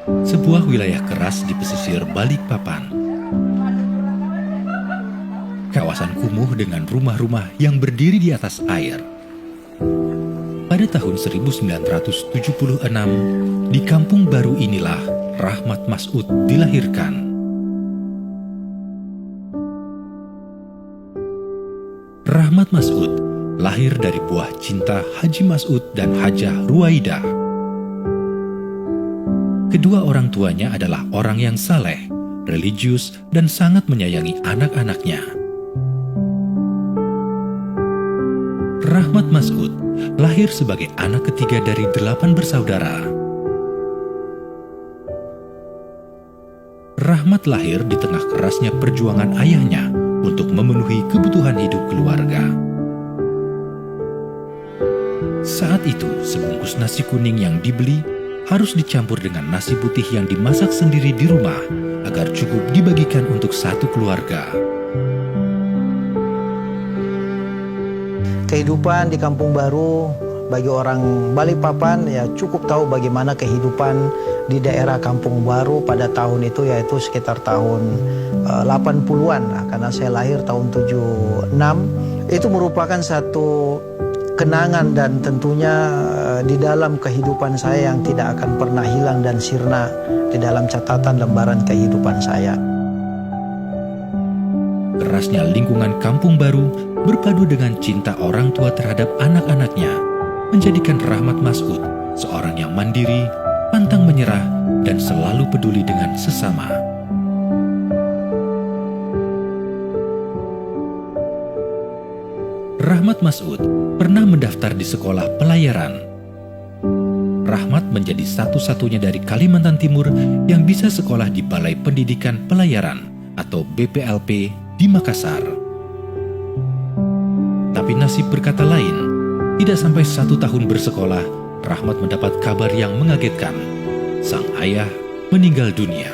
sebuah wilayah keras di pesisir Balikpapan. Kawasan kumuh dengan rumah-rumah yang berdiri di atas air. Pada tahun 1976, di kampung baru inilah Rahmat Masud dilahirkan. Rahmat Masud lahir dari buah cinta Haji Masud dan Hajah Ruwaidah. Kedua orang tuanya adalah orang yang saleh, religius, dan sangat menyayangi anak-anaknya. Rahmat Masud lahir sebagai anak ketiga dari 8 bersaudara. Rahmat lahir di tengah kerasnya perjuangan ayahnya untuk memenuhi kebutuhan hidup keluarga. Saat itu, sebungkus nasi kuning yang dibeli harus dicampur dengan nasi putih yang dimasak sendiri di rumah agar cukup dibagikan untuk satu keluarga. Kehidupan di kampung baru bagi orang Balikpapan ya cukup tahu bagaimana kehidupan di daerah kampung baru pada tahun itu, yaitu sekitar tahun 80-an lah, karena saya lahir tahun 76. Itu merupakan satu kenangan dan tentunya di dalam kehidupan saya yang tidak akan pernah hilang dan sirna di dalam catatan lembaran kehidupan saya. Kerasnya lingkungan kampung baru berpadu dengan cinta orang tua terhadap anak-anaknya menjadikan Rahmat Masud seorang yang mandiri, pantang menyerah, dan selalu peduli dengan sesama. Rahmat Masud pernah mendaftar di sekolah pelayaran. Rahmat menjadi satu-satunya dari Kalimantan Timur yang bisa sekolah di Balai Pendidikan Pelayaran atau BPLP di Makassar. Tapi nasib berkata lain, tidak sampai 1 tahun bersekolah, Rahmat mendapat kabar yang mengagetkan. Sang ayah meninggal dunia.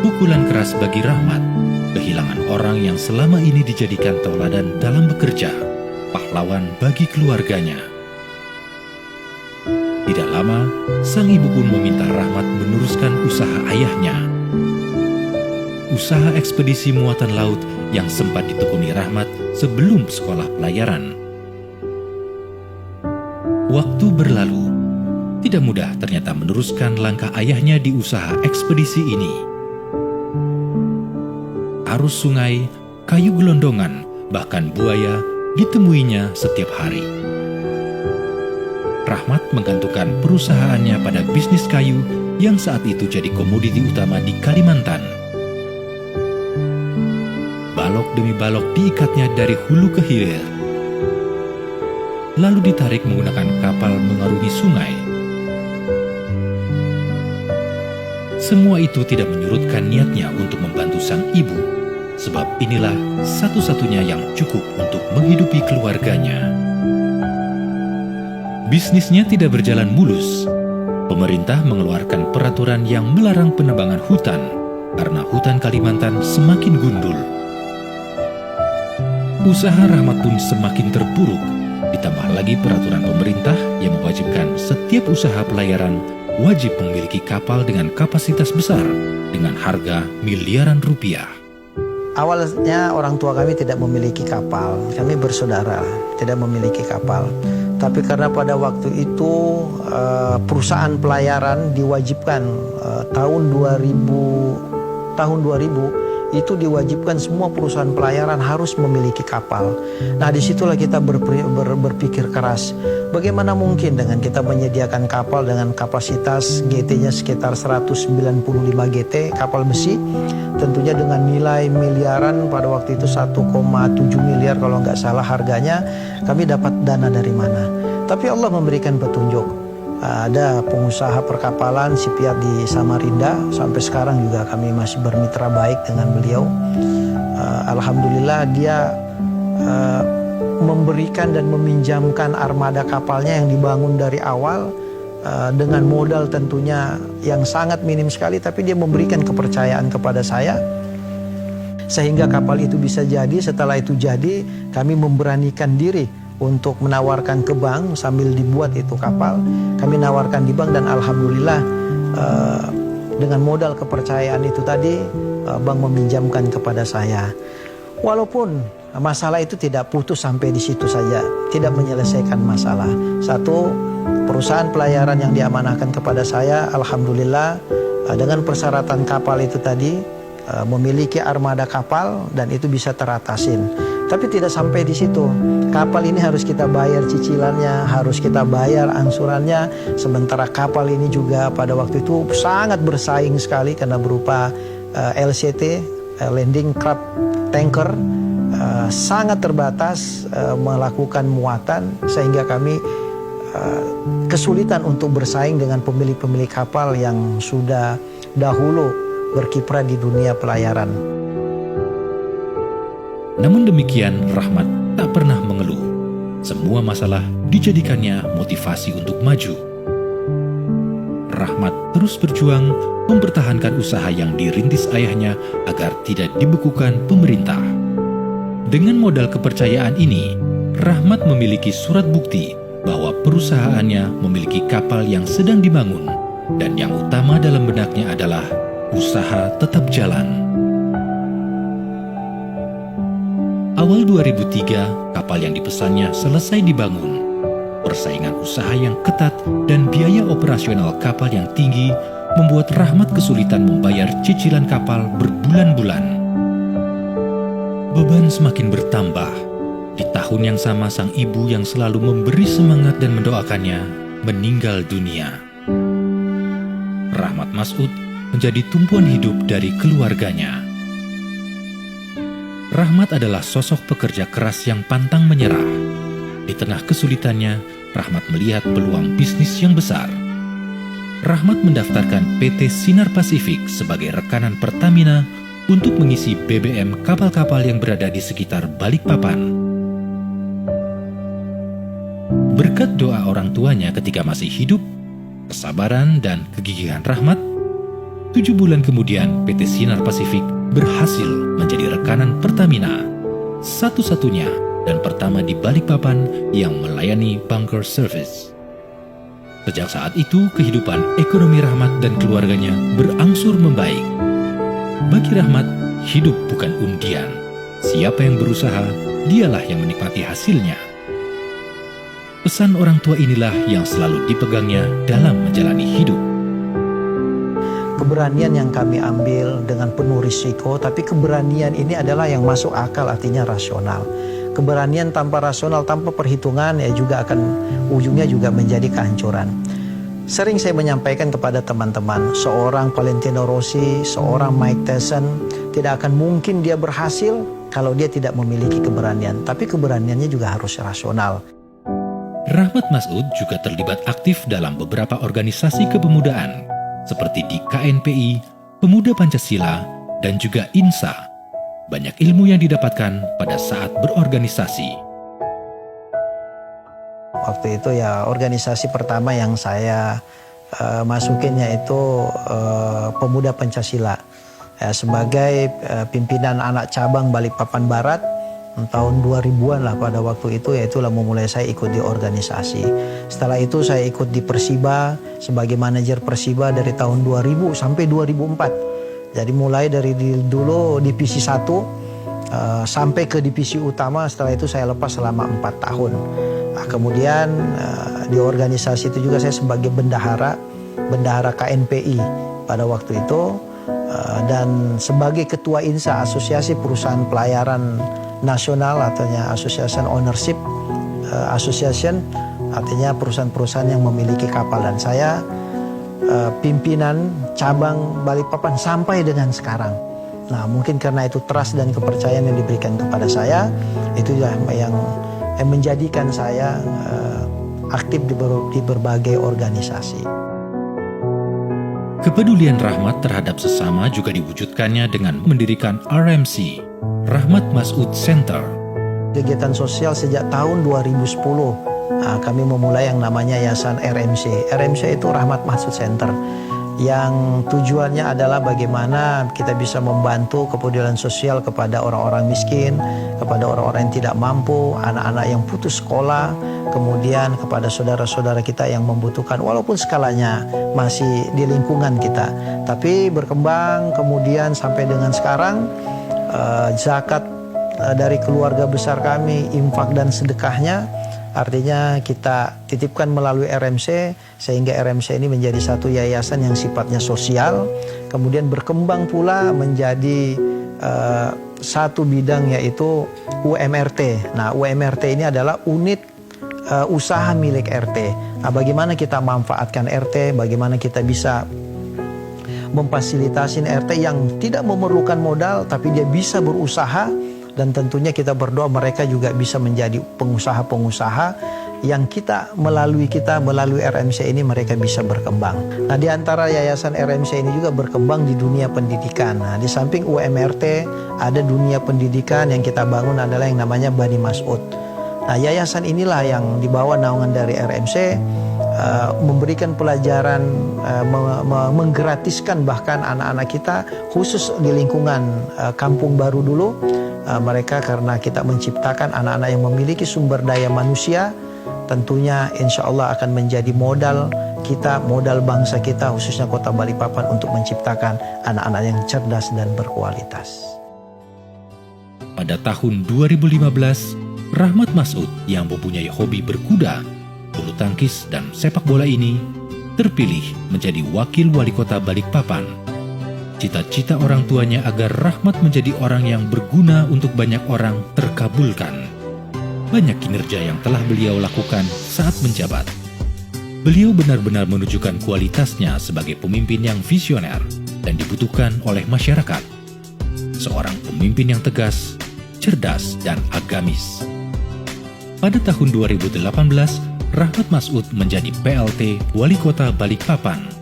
Pukulan keras bagi Rahmat, kehilangan orang yang selama ini dijadikan tauladan dalam bekerja, pahlawan bagi keluarganya. Tidak lama, sang ibu pun meminta Rahmat meneruskan usaha ayahnya. Usaha ekspedisi muatan laut yang sempat ditekuni Rahmat sebelum sekolah pelayaran. Waktu berlalu, tidak mudah ternyata meneruskan langkah ayahnya di usaha ekspedisi ini. Arus sungai, kayu gelondongan, bahkan buaya ditemuinya setiap hari. Rahmat menggantungkan perusahaannya pada bisnis kayu yang saat itu jadi komoditi utama di Kalimantan. Balok demi balok diikatnya dari hulu ke hilir, lalu ditarik menggunakan kapal mengarungi sungai. Semua itu tidak menyurutkan niatnya untuk membantu sang ibu, sebab inilah satu-satunya yang cukup untuk menghidupi keluarganya. Bisnisnya tidak berjalan mulus. Pemerintah mengeluarkan peraturan yang melarang penebangan hutan karena hutan Kalimantan semakin gundul. Usaha Rahmat pun semakin terpuruk, ditambah lagi peraturan pemerintah yang mewajibkan setiap usaha pelayaran wajib memiliki kapal dengan kapasitas besar dengan harga miliaran rupiah. Awalnya orang tua kami tidak memiliki kapal, kami bersaudara tidak memiliki kapal. Tapi karena pada waktu itu perusahaan pelayaran diwajibkan tahun 2000 itu diwajibkan semua perusahaan pelayaran harus memiliki kapal. Nah, disitulah kita berpikir keras. Bagaimana mungkin dengan kita menyediakan kapal dengan kapasitas GT-nya sekitar 195 GT, kapal besi, tentunya dengan nilai miliaran pada waktu itu 1,7 miliar kalau nggak salah harganya, kami dapat dana dari mana? Tapi Allah memberikan petunjuk. Ada pengusaha perkapalan Sipiat di Samarinda, sampai sekarang juga kami masih bermitra baik dengan beliau. Alhamdulillah dia memberikan dan meminjamkan armada kapalnya yang dibangun dari awal dengan modal tentunya yang sangat minim sekali, tapi dia memberikan kepercayaan kepada saya sehingga kapal itu bisa jadi. Setelah itu jadi, kami memberanikan diri untuk menawarkan ke bank sambil dibuat itu kapal. Kami nawarkan di bank dan alhamdulillah dengan modal kepercayaan itu tadi bank meminjamkan kepada saya. Walaupun masalah itu tidak putus sampai di situ saja, tidak menyelesaikan masalah. Satu, perusahaan pelayaran yang diamanahkan kepada saya, alhamdulillah dengan persyaratan kapal itu tadi memiliki armada kapal dan itu bisa teratasin. Tapi tidak sampai di situ. Kapal ini harus kita bayar cicilannya, harus kita bayar angsurannya. Sementara kapal ini juga pada waktu itu sangat bersaing sekali karena berupa LCT, Landing Craft Tanker, sangat terbatas melakukan muatan sehingga kami kesulitan untuk bersaing dengan pemilik-pemilik kapal yang sudah dahulu berkiprah di dunia pelayaran. Namun demikian, Rahmat tak pernah mengeluh. Semua masalah dijadikannya motivasi untuk maju. Rahmat terus berjuang mempertahankan usaha yang dirintis ayahnya agar tidak dibekukan pemerintah. Dengan modal kepercayaan ini, Rahmat memiliki surat bukti bahwa perusahaannya memiliki kapal yang sedang dibangun, dan yang utama dalam benaknya adalah usaha tetap jalan. Awal 2003, kapal yang dipesannya selesai dibangun. Persaingan usaha yang ketat dan biaya operasional kapal yang tinggi membuat Rahmat kesulitan membayar cicilan kapal berbulan-bulan. Beban semakin bertambah. Di tahun yang sama, sang ibu yang selalu memberi semangat dan mendoakannya meninggal dunia. Rahmat Masud menjadi tumpuan hidup dari keluarganya. Rahmat adalah sosok pekerja keras yang pantang menyerah. Di tengah kesulitannya, Rahmat melihat peluang bisnis yang besar. Rahmat mendaftarkan PT Sinar Pasifik sebagai rekanan Pertamina untuk mengisi BBM kapal-kapal yang berada di sekitar Balikpapan. Berkat doa orang tuanya ketika masih hidup, kesabaran dan kegigihan Rahmat, 7 bulan kemudian PT Sinar Pasifik berhasil menjadi rekanan Pertamina, satu-satunya dan pertama di Balikpapan yang melayani bunker service. Sejak saat itu, kehidupan ekonomi Rahmat dan keluarganya berangsur membaik. Bagi Rahmat, hidup bukan undian. Siapa yang berusaha, dialah yang menikmati hasilnya. Pesan orang tua inilah yang selalu dipegangnya dalam menjalani hidup. Keberanian yang kami ambil dengan penuh risiko, tapi keberanian ini adalah yang masuk akal, artinya rasional. Keberanian tanpa rasional, tanpa perhitungan, ya juga akan ujungnya juga menjadi kehancuran. Sering saya menyampaikan kepada teman-teman, seorang Valentino Rossi, seorang Mike Tyson, tidak akan mungkin dia berhasil kalau dia tidak memiliki keberanian. Tapi keberaniannya juga harus rasional. Rahmat Masud juga terlibat aktif dalam beberapa organisasi kepemudaan, seperti di KNPI, Pemuda Pancasila, dan juga INSA. Banyak ilmu yang didapatkan pada saat berorganisasi. Waktu itu ya organisasi pertama yang saya masukin yaitu Pemuda Pancasila. Ya, sebagai pimpinan anak cabang Balikpapan Barat, tahun 2000-an lah pada waktu itu, yaitulah memulai saya ikut di organisasi. Setelah itu saya ikut di Persiba sebagai manajer Persiba dari tahun 2000 sampai 2004. Jadi mulai dari dulu divisi 1 sampai ke divisi utama. Setelah itu saya lepas selama 4 tahun. Nah, kemudian di organisasi itu juga saya sebagai bendahara KNPI pada waktu itu, dan sebagai ketua INSA, Asosiasi Perusahaan Pelayaran Nasional, artinya Association Ownership Association, artinya perusahaan-perusahaan yang memiliki kapal, dan saya pimpinan cabang Balikpapan sampai dengan sekarang. Nah, mungkin karena itu trust dan kepercayaan yang diberikan kepada saya, itulah yang menjadikan saya aktif di berbagai organisasi. Kepedulian Rahmat terhadap sesama juga diwujudkannya dengan mendirikan RMC, Rahmat Masud Center. Kegiatan sosial sejak tahun 2010, kami memulai yang namanya Yayasan RMC. RMC itu Rahmat Masud Center. yang tujuannya adalah bagaimana kita bisa membantu kepedulian sosial kepada orang-orang miskin, kepada orang-orang yang tidak mampu, anak-anak yang putus sekolah, kemudian kepada saudara-saudara kita yang membutuhkan walaupun skalanya masih di lingkungan kita. Tapi berkembang kemudian sampai dengan sekarang zakat dari keluarga besar kami, infak dan sedekahnya artinya kita titipkan melalui RMC, sehingga RMC ini menjadi satu yayasan yang sifatnya sosial, kemudian berkembang pula menjadi satu bidang yaitu UMRT. Nah, UMRT ini adalah unit usaha milik RT. Nah, bagaimana kita manfaatkan RT, bagaimana kita bisa memfasilitasi RT yang tidak memerlukan modal tapi dia bisa berusaha. Dan tentunya kita berdoa mereka juga bisa menjadi pengusaha-pengusaha yang melalui RMC ini mereka bisa berkembang. Nah, di antara yayasan RMC ini juga berkembang di dunia pendidikan. Nah, di samping UMRT ada dunia pendidikan yang kita bangun adalah yang namanya Bani Mas'ud. Nah, yayasan inilah yang dibawa naungan dari RMC memberikan pelajaran, menggratiskan bahkan anak-anak kita khusus di lingkungan Kampung Baru dulu. Mereka karena kita menciptakan anak-anak yang memiliki sumber daya manusia, tentunya insya Allah akan menjadi modal kita, modal bangsa kita khususnya Kota Balikpapan untuk menciptakan anak-anak yang cerdas dan berkualitas. Pada tahun 2015, Rahmat Mas'ud yang mempunyai hobi berkuda, bulu tangkis dan sepak bola ini terpilih menjadi wakil wali kota Balikpapan. Cita-cita orang tuanya agar Rahmat menjadi orang yang berguna untuk banyak orang terkabulkan. Banyak kinerja yang telah beliau lakukan saat menjabat. Beliau benar-benar menunjukkan kualitasnya sebagai pemimpin yang visioner dan dibutuhkan oleh masyarakat. Seorang pemimpin yang tegas, cerdas, dan agamis. Pada tahun 2018, Rahmat Mas'ud menjadi PLT Wali Kota Balikpapan.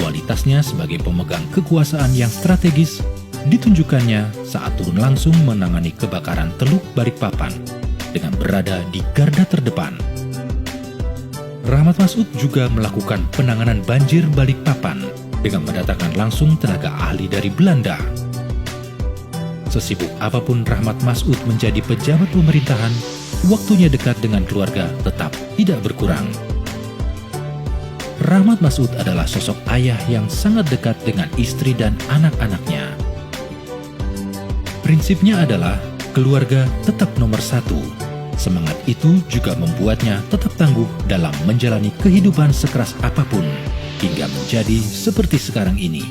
Kualitasnya sebagai pemegang kekuasaan yang strategis ditunjukkannya saat turun langsung menangani kebakaran Teluk Balikpapan dengan berada di garda terdepan. Rahmat Mas'ud juga melakukan penanganan banjir Balikpapan dengan mendatangkan langsung tenaga ahli dari Belanda. Sesibuk apapun Rahmat Mas'ud menjadi pejabat pemerintahan, waktunya dekat dengan keluarga tetap tidak berkurang. Rahmat Mas'ud adalah sosok ayah yang sangat dekat dengan istri dan anak-anaknya. Prinsipnya adalah keluarga tetap nomor satu. Semangat itu juga membuatnya tetap tangguh dalam menjalani kehidupan sekeras apapun hingga menjadi seperti sekarang ini.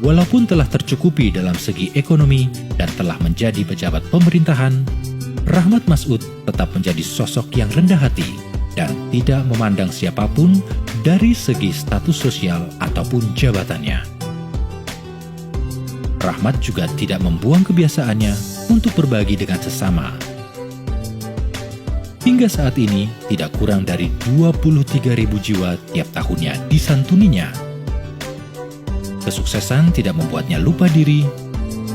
Walaupun telah tercukupi dalam segi ekonomi dan telah menjadi pejabat pemerintahan, Rahmat Mas'ud tetap menjadi sosok yang rendah hati dan tidak memandang siapapun dari segi status sosial ataupun jabatannya. Rahmat juga tidak membuang kebiasaannya untuk berbagi dengan sesama. Hingga saat ini, tidak kurang dari 23.000 jiwa tiap tahunnya disantuninya. Kesuksesan tidak membuatnya lupa diri.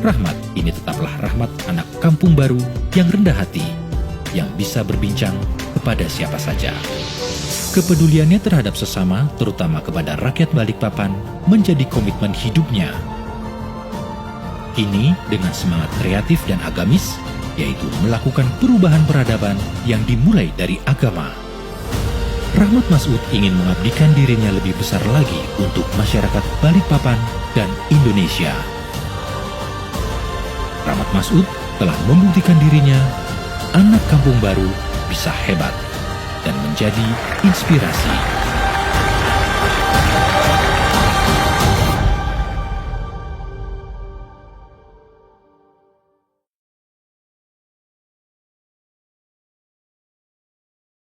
Rahmat ini tetaplah Rahmat anak kampung baru yang rendah hati, yang bisa berbincang kepada siapa saja. Kepeduliannya terhadap sesama, terutama kepada rakyat Balikpapan, menjadi komitmen hidupnya. Kini dengan semangat kreatif dan agamis, yaitu melakukan perubahan peradaban yang dimulai dari agama. Rahmat Mas'ud ingin mengabdikan dirinya lebih besar lagi untuk masyarakat Balikpapan dan Indonesia. Rahmat Mas'ud telah membuktikan dirinya, anak kampung baru bisa hebat dan menjadi inspirasi